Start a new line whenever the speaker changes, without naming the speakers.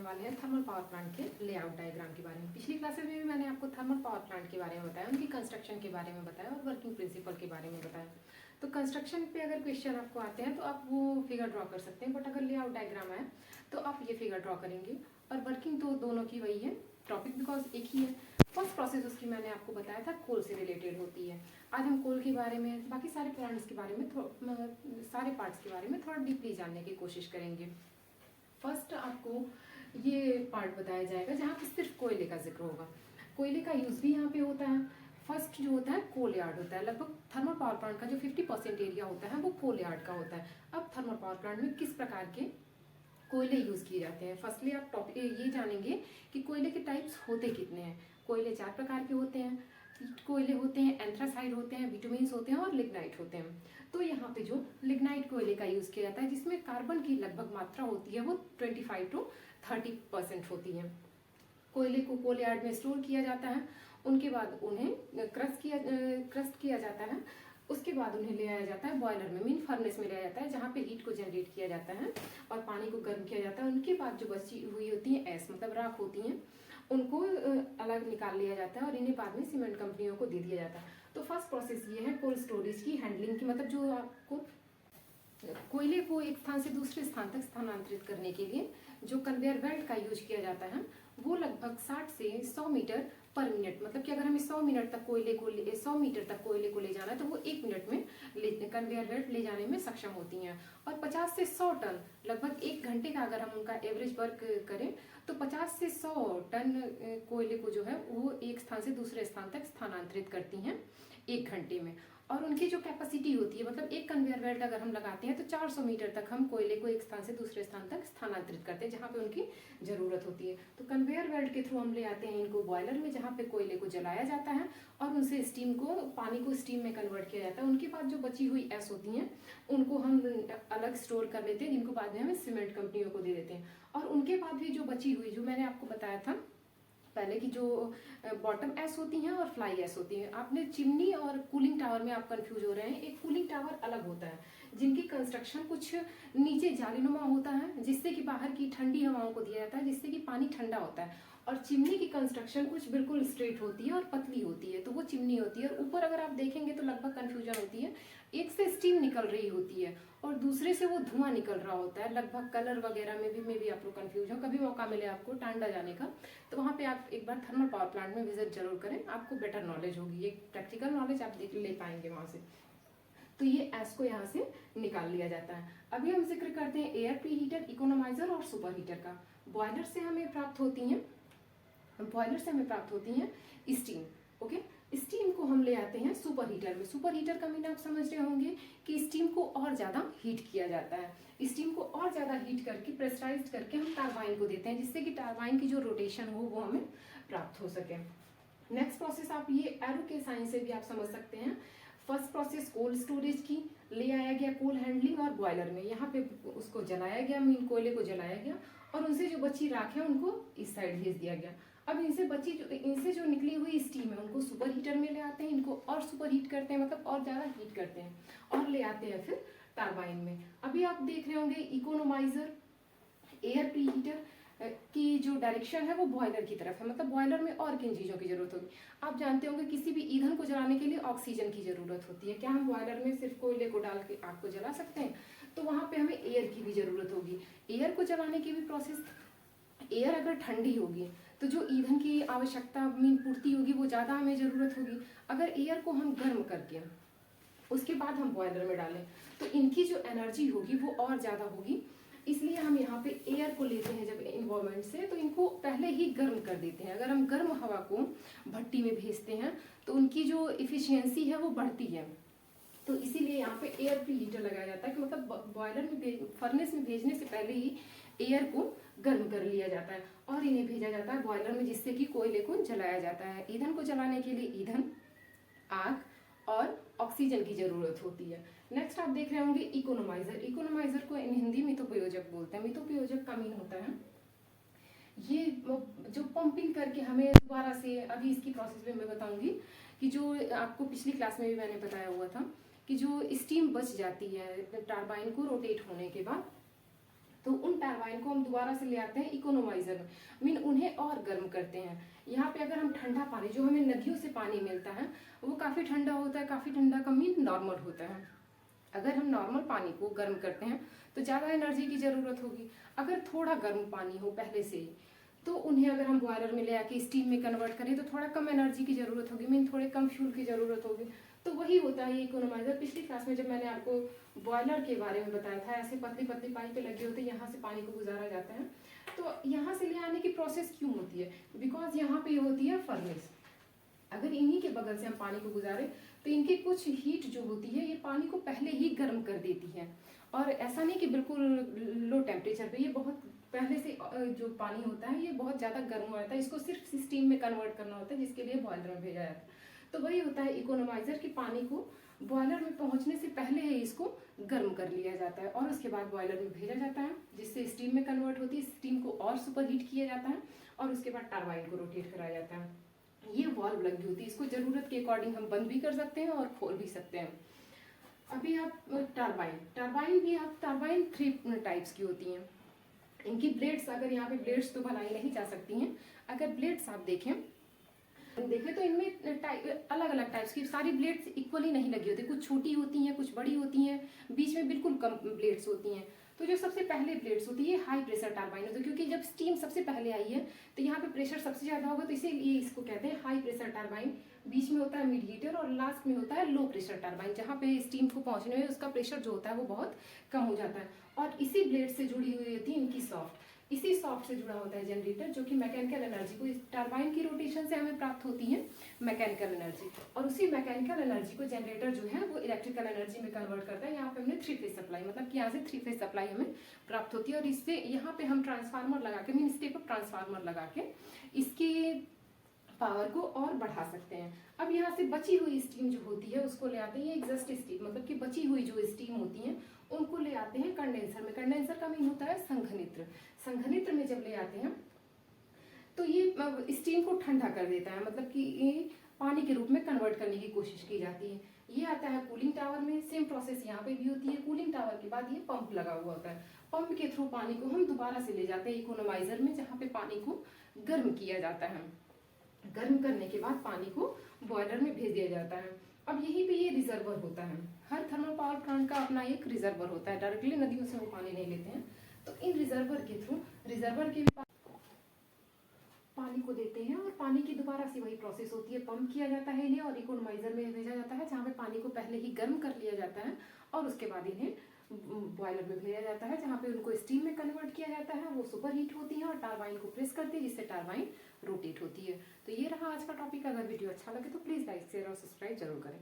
जानने वाले हैं थर्मल पावर प्लांट के लेआउट डायग्राम के बारे में। पिछली क्लासेस में भी मैंने आपको थर्मल पावर प्लांट के बारे में बताया, उनकी कंस्ट्रक्शन के बारे में बताया और वर्किंग प्रिंसिपल के बारे में बताया। तो कंस्ट्रक्शन पे अगर क्वेश्चन आपको आते हैं तो आप वो फिगर ड्रॉ कर सकते हैं, बट अगर लेआउट डायग्राम है तो आप ये फिगर ड्रॉ करेंगे। और वर्किंग तो दोनों की वही है, टॉपिक बिकॉज एक ही है। फर्स्ट प्रोसेस उसकी मैंने आपको बताया था कोल से रिलेटेड होती है। आज हम कोल के बारे में, बाकी सारे प्लांट्स के बारे में, सारे पार्ट्स के बारे में थोड़ा डीपली जानने की कोशिश करेंगे। फर्स्ट आपको ये पार्ट बताया जाएगा जहाँ पे सिर्फ कोयले का जिक्र होगा। कोयले का यूज भी यहाँ पे होता है। फर्स्ट जो होता है कोल यार्ड होता है। लगभग थर्मल पावर प्लांट का जो 50% एरिया होता है वो कोल यार्ड का होता है। अब थर्मल पावर प्लांट में किस प्रकार के कोयले यूज किए जाते हैं, फर्स्टली आप टॉपिक ये जानेंगे कि कोयले के टाइप्स होते कितने हैं। कोयले 4 प्रकार के होते हैं। कोयले होते हैं, एंथ्रासाइड होते हैं, बिटुमिन्स होते हैं और लिग्नाइट होते हैं। तो यहाँ पे जो लिग्नाइट कोयले का यूज किया जाता है जिसमें कार्बन की लगभग मात्रा होती है वो 25 to 30% होती है। कोयले को कोल यार्ड में स्टोर किया जाता है, उनके बाद उन्हें क्रस्ट किया जाता है। उसके बाद उन्हें ले आया जाता है बॉयलर में, मीन फर्नेस में ले आया जाता है जहाँ पे हीट को जनरेट किया जाता है और पानी को गर्म किया जाता है। उनके बाद जो बची हुई होती है ऐस मतलब राख होती हैं, उनको अलग निकाल लिया जाता है और इन्हें बाद में सीमेंट कंपनियों को दे दिया जाता है। तो फर्स्ट प्रोसेस ये है कोल्ड स्टोरेज की, हैंडलिंग की, मतलब जो आपको कोयले को एक स्थान से दूसरे स्थान तक स्थानांतरित करने के लिए जो कन्वेयर बेल्ट का यूज किया जाता है वो लगभग 60 से 100 मीटर पर मिनट, मतलब कि अगर हमें 100 मीटर तक कोयले को ले जाना है तो वो 1 मिनट में कन्वेयर बेल्ट ले जाने में सक्षम होती हैं। और 50 से 100 टन लगभग 1 घंटे का अगर हम उनका एवरेज वर्क करें तो 50 से 100 टन कोयले को जो है वो एक स्थान से दूसरे स्थान तक स्थानांतरित करती हैं 1 घंटे में। और उनकी जो कैपेसिटी होती है, मतलब एक कन्वेयर बेल्ट अगर हम लगाते हैं तो 400 मीटर तक हम कोयले को एक स्थान से दूसरे स्थान तक स्थानांतरित करते हैं जहाँ पे उनकी जरूरत होती है। तो कन्वेयर बेल्ट के थ्रू हम ले आते हैं इनको बॉयलर में जहाँ पे कोयले को जलाया जाता है और उनसे स्टीम को, पानी को स्टीम में कन्वर्ट किया जाता है। उनके बाद जो बची हुई ऐस होती हैं उनको हम अलग स्टोर कर लेते हैं, जिनको बाद में हम सीमेंट कंपनियों को दे देते हैं। और उनके बाद भी जो बची हुई, जो मैंने आपको बताया था पहले की, जो बॉटम एस होती हैं और फ्लाई एस होती हैं। आपने चिमनी और कूलिंग टावर में आप कंफ्यूज हो रहे हैं। एक कूलिंग टावर अलग होता है जिनकी कंस्ट्रक्शन कुछ नीचे जालीनुमा होता है जिससे कि बाहर की ठंडी हवाओं को दिया जाता है जिससे कि पानी ठंडा होता है। और चिमनी की कंस्ट्रक्शन कुछ बिल्कुल स्ट्रेट होती है और पतली होती है, तो वो चिमनी होती है। और ऊपर अगर आप देखेंगे तो लगभग कंफ्यूजन होती है, एक से स्टीम निकल रही होती है और दूसरे से वो धुआं निकल रहा होता है। लगभग कलर वगैरह में भी आप लोग कंफ्यूज हो। कभी मौका मिले आपको टांडा जाने का तो वहाँ पे आप एक बार थर्मल पावर प्लांट में विजिट जरूर करें, आपको बेटर नॉलेज होगी, एक प्रैक्टिकल नॉलेज आप देख ले पाएंगे वहाँ से। तो ये एस को यहाँ से निकाल लिया जाता है। अभी हम जिक्र करते हैं एयर प्री हीटर, इकोनोमाइजर और सुपर हीटर का। बॉयलर से हमें प्राप्त होती हैं स्टीम। ओके, स्टीम को हम ले आते हैं सुपर हीटर में। सुपर हीटर का मीन आप समझ रहे होंगे कि स्टीम को और ज्यादा हीट किया जाता है। स्टीम को और ज्यादा हीट करके प्रेशराइज करके हम टरबाइन को देते हैं जिससे कि टरबाइन की जो रोटेशन हो वो हमें प्राप्त हो सके। नेक्स्ट प्रोसेस आप ये एरो के साइन से भी आप समझ सकते हैं। फर्स्ट प्रोसेस कोल्ड स्टोरेज की, ले आया गया कोल हैंडलिंग और बॉयलर में, यहाँ पे उसको जलाया गया, मीन कोयले को जलाया गया और उनसे जो बची राख है उनको इस साइड भेज दिया गया। अब इनसे जो निकली हुई स्टीम है उनको सुपर हीटर में ले आते हैं, इनको और सुपर हीट करते हैं, मतलब और ज्यादा हीट करते हैं और ले आते हैं फिर टरबाइन में। अभी आप देख रहे होंगे इकोनोमाइजर, एयर प्री हीटर की जो डायरेक्शन है वो बॉयलर की तरफ है, मतलब बॉयलर में और किन चीजों की जरूरत होगी। आप जानते होंगे किसी भी ईंधन को जलाने के लिए ऑक्सीजन की जरूरत होती है। क्या हम बॉयलर में सिर्फ कोयले को डाल के आग को जला सकते हैं? तो वहां पे हमें एयर की भी जरूरत होगी। एयर को जलाने की भी प्रोसेस, एयर अगर ठंडी होगी तो जो ईंधन की आवश्यकता मीन पूर्ति होगी वो ज्यादा हमें जरूरत होगी। अगर एयर को हम गर्म करके उसके बाद हम बॉयलर में डालें तो इनकी जो एनर्जी होगी वो और ज्यादा होगी। इसलिए हम यहाँ पे एयर को लेते हैं जब इन्वायरमेंट से तो इनको पहले ही गर्म कर देते हैं। अगर हम गर्म हवा को भट्टी में भेजते हैं तो उनकी जो इफिशियंसी है वो बढ़ती है। तो इसीलिए यहाँ पे एयर प्री हीटर लगाया जाता है कि मतलब बॉयलर में फर्नेस में भेजने से पहले ही एयर को गर्म कर लिया जाता है और इन्हें भेजा जाता है बॉयलर में जिससे कि कोयले को जलाया जाता है। ईंधन को जलाने के लिए ईंधन, आग और ऑक्सीजन की जरूरत होती है। नेक्स्ट आप देख रहे होंगे इकोनोमाइजर। इकोनोमाइजर को हिंदी मितोपयोजक बोलते हैं। मितोपयोजक का मीन होता है ये जो पंपिंग करके हमें दोबारा से, अभी इसकी प्रोसेस में मैं बताऊंगी कि जो आपको पिछली क्लास में भी मैंने बताया हुआ था कि जो स्टीम बच जाती है टरबाइन को रोटेट होने के बाद तो उन टरबाइन को हम दोबारा से ले आते हैं इकोनोमाइजर में, मीन उन्हें और गर्म करते हैं। यहाँ पे अगर हम ठंडा पानी, जो हमें नदियों से पानी मिलता है वो काफ़ी ठंडा होता है, काफ़ी ठंडा का मीन नॉर्मल होता है। अगर हम नॉर्मल पानी को गर्म करते हैं तो ज़्यादा एनर्जी की ज़रूरत होगी। अगर थोड़ा गर्म पानी हो पहले से ही, तो उन्हें अगर हम बॉयलर में ले आके स्टीम में कन्वर्ट करें तो थोड़ा कम एनर्जी की ज़रूरत होगी, मीन थोड़े कम फ्यूल की ज़रूरत होगी। तो वही होता है ये इकोनोमाइजर। पिछली क्लास में जब मैंने आपको बॉयलर के बारे में बताया था, ऐसे पतली पतली पाइपें लगी होती है, यहाँ से पानी को गुजारा जाता है। तो यहाँ से ले आने की प्रोसेस क्यों होती है? बिकॉज यहाँ पे होती है फर्नेस। अगर इन्हीं के बगल से हम पानी को गुजारे तो इनकी कुछ हीट जो होती है ये पानी को पहले ही गर्म कर देती है। और ऐसा नहीं कि बिल्कुल लो टेम्परेचर पे, ये बहुत पहले से जो पानी होता है ये बहुत ज़्यादा गर्म हो जाता है, इसको सिर्फ स्टीम में कन्वर्ट करना होता है, जिसके लिए बॉयलर में भेजा जाता है। तो वही होता है इकोनोमाइजर की पानी को बॉयलर में पहुंचने से पहले ही इसको गर्म कर लिया जाता है और उसके बाद बॉयलर में भेजा जाता है, जिससे स्टीम में कन्वर्ट होती है। स्टीम को और सुपर हीट किया जाता है और उसके बाद टरबाइन को रोटेट कराया जाता है। ये वाल्व लगी होती है, इसको जरूरत के अकॉर्डिंग हम बंद भी कर सकते हैं और खोल भी सकते हैं। अभी आप टरबाइन भी आप टरबाइन 3 टाइप्स की होती हैं। इनकी ब्लेड्स, अगर यहाँ पे ब्लेड्स तो बनाई नहीं जा सकती हैं। अगर ब्लेड्स आप देखें तो इनमें अलग अलग टाइप्स की सारी ब्लेड्स इक्वली नहीं लगी होती, कुछ छोटी होती हैं, कुछ बड़ी होती हैं, बीच में बिल्कुल कम ब्लेड्स होती हैं। तो जो सबसे पहले ब्लेड्स होती है हाई प्रेशर टरबाइन होती है, क्योंकि जब स्टीम सबसे पहले आई है तो यहाँ पे प्रेशर सबसे ज़्यादा होगा, तो इसीलिए इसको कहते हैं हाई प्रेशर टरबाइन। बीच में होता है मिड हीटर और लास्ट में होता है लो प्रेशर टरबाइन, जहाँ पे स्टीम को पहुँचने में उसका प्रेशर जो होता है वो बहुत कम हो जाता है। और इसी ब्लेड से जुड़ी हुई होती है इनकी सॉफ्ट, इसी सॉफ्ट से जुड़ा होता है जनरेटर, जो कि मैकेनिकल एनर्जी को, इस टरबाइन की रोटेशन से हमें प्राप्त होती है मैकेनिकल एनर्जी, और उसी मैकेनिकल एनर्जी को जनरेटर जो है वो इलेक्ट्रिकल एनर्जी में कन्वर्ट करता है। यहाँ पे हमने 3 फेज सप्लाई, मतलब कि यहाँ से 3 फेज सप्लाई हमें प्राप्त होती है और इससे यहाँ पे हम ट्रांसफार्मर लगा के, मीन स्टेप अप ट्रांसफार्मर लगा के इसकी पावर को और बढ़ा सकते हैं। अब यहाँ से बची हुई स्टीम जो होती है उसको ले आते हैं एग्जस्ट स्टीम, मतलब कि बची हुई जो स्टीम होती है उनको ले आते हैं कंडेंसर में। कंडेंसर का मीन होता है संघनित्र। संघनित्र में जब ले आते हैं तो ये स्टीम को ठंडा कर देता है, मतलब कि ये पानी के रूप में कन्वर्ट करने की कोशिश की जाती है। ये आता है कूलिंग टावर में, सेम प्रोसेस यहाँ पे भी होती है। कूलिंग टावर के बाद ये पंप लगा हुआ होता है, पंप के थ्रू पानी को हम दोबारा से ले जाते हैं इकोनोमाइजर में, जहाँ पे पानी को गर्म किया जाता है। गर्म करने के बाद पानी को बॉयलर में भेज दिया जाता है। अब यहीं पे ये रिजर्वर होता है, हर थर्मल पावर प्लांट का अपना एक रिजर्वर होता है, डायरेक्टली नदियों से वो पानी नहीं लेते हैं। तो इन रिजर्वर के थ्रू, रिजर्वर के पानी को देते हैं और पानी की दोबारा से वही प्रोसेस होती है, पंप किया जाता है इन्हें और इकोनोमाइजर में भेजा जाता है, जहाँ पे पानी को पहले ही गर्म कर लिया जाता है और उसके बाद इन्हें बॉयलर में भेजा जाता है, जहाँ पे उनको स्टीम में कन्वर्ट किया जाता है। वो सुपर हीट होती है और टरबाइन को प्रेस करती है, जिससे टरबाइन रोटेट होती है। तो ये रहा आज का टॉपिक। अगर वीडियो अच्छा लगे तो प्लीज़ लाइक शेयर और सब्सक्राइब जरूर करें।